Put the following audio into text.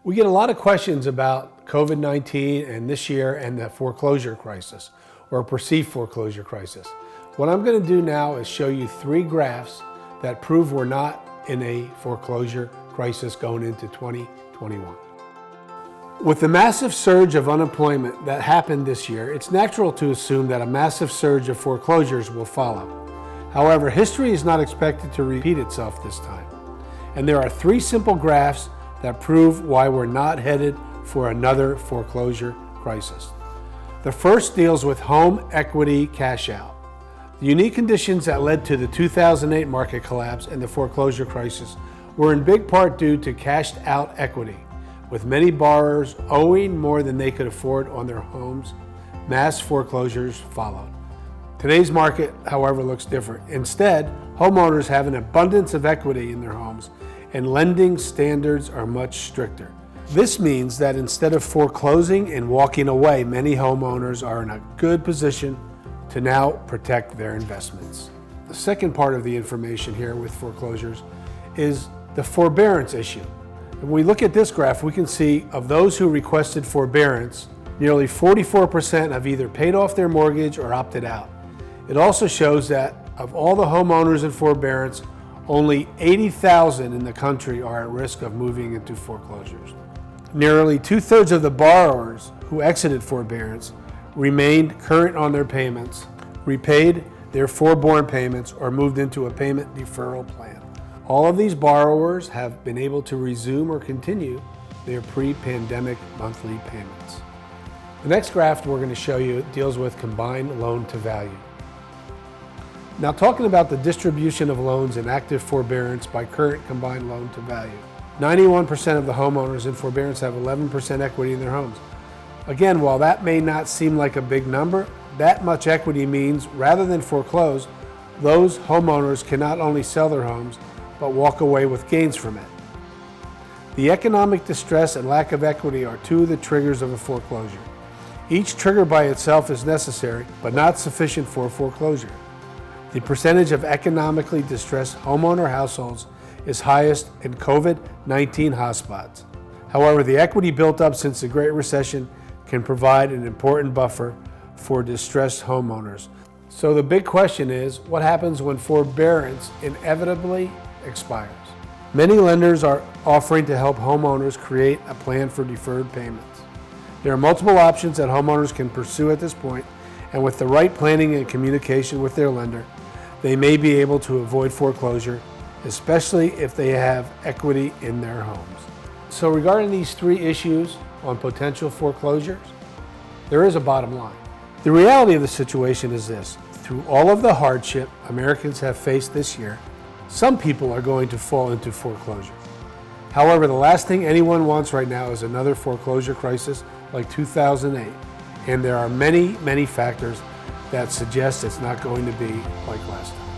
We get a lot of questions about COVID-19 and this year and the foreclosure crisis or perceived foreclosure crisis. What I'm going to do now is show you 3 graphs that prove we're not in a foreclosure crisis going into 2021. With the massive surge of unemployment that happened this year, it's natural to assume that a massive surge of foreclosures will follow. However, history is not expected to repeat itself this time. And there are 3 simple graphs that prove why we're not headed for another foreclosure crisis. The first deals with home equity cash out. The unique conditions that led to the 2008 market collapse and the foreclosure crisis were in big part due to cashed out equity, with many borrowers owing more than they could afford on their homes. Mass foreclosures followed. Today's market, however, looks different. Instead, homeowners have an abundance of equity in their homes, and lending standards are much stricter. This means that instead of foreclosing and walking away, many homeowners are in a good position to now protect their investments. The second part of the information here with foreclosures is the forbearance issue. When we look at this graph, we can see of those who requested forbearance, nearly 44% have either paid off their mortgage or opted out. It also shows that of all the homeowners in forbearance, only 80,000 in the country are at risk of moving into foreclosures. Nearly 2/3 of the borrowers who exited forbearance remained current on their payments, repaid their forborne payments, or moved into a payment deferral plan. All of these borrowers have been able to resume or continue their pre-pandemic monthly payments. The next graph we're going to show you deals with combined loan to value. Now, talking about the distribution of loans in active forbearance by current combined loan to value. 91% of the homeowners in forbearance have 11% equity in their homes. Again, while that may not seem like a big number, that much equity means rather than foreclose, those homeowners can not only sell their homes, but walk away with gains from it. The economic distress and lack of equity are 2 of the triggers of a foreclosure. Each trigger by itself is necessary, but not sufficient for foreclosure. The percentage of economically distressed homeowner households is highest in COVID-19 hotspots. However, the equity built up since the Great Recession can provide an important buffer for distressed homeowners. So the big question is, what happens when forbearance inevitably expires? Many lenders are offering to help homeowners create a plan for deferred payments. There are multiple options that homeowners can pursue at this point, and with the right planning and communication with their lender, they may be able to avoid foreclosure, especially if they have equity in their homes. So regarding these 3 issues on potential foreclosures, there is a bottom line. The reality of the situation is this: through all of the hardship Americans have faced this year, some people are going to fall into foreclosure. However, the last thing anyone wants right now is another foreclosure crisis like 2008, and there are many factors that suggest it's not going to be like last time.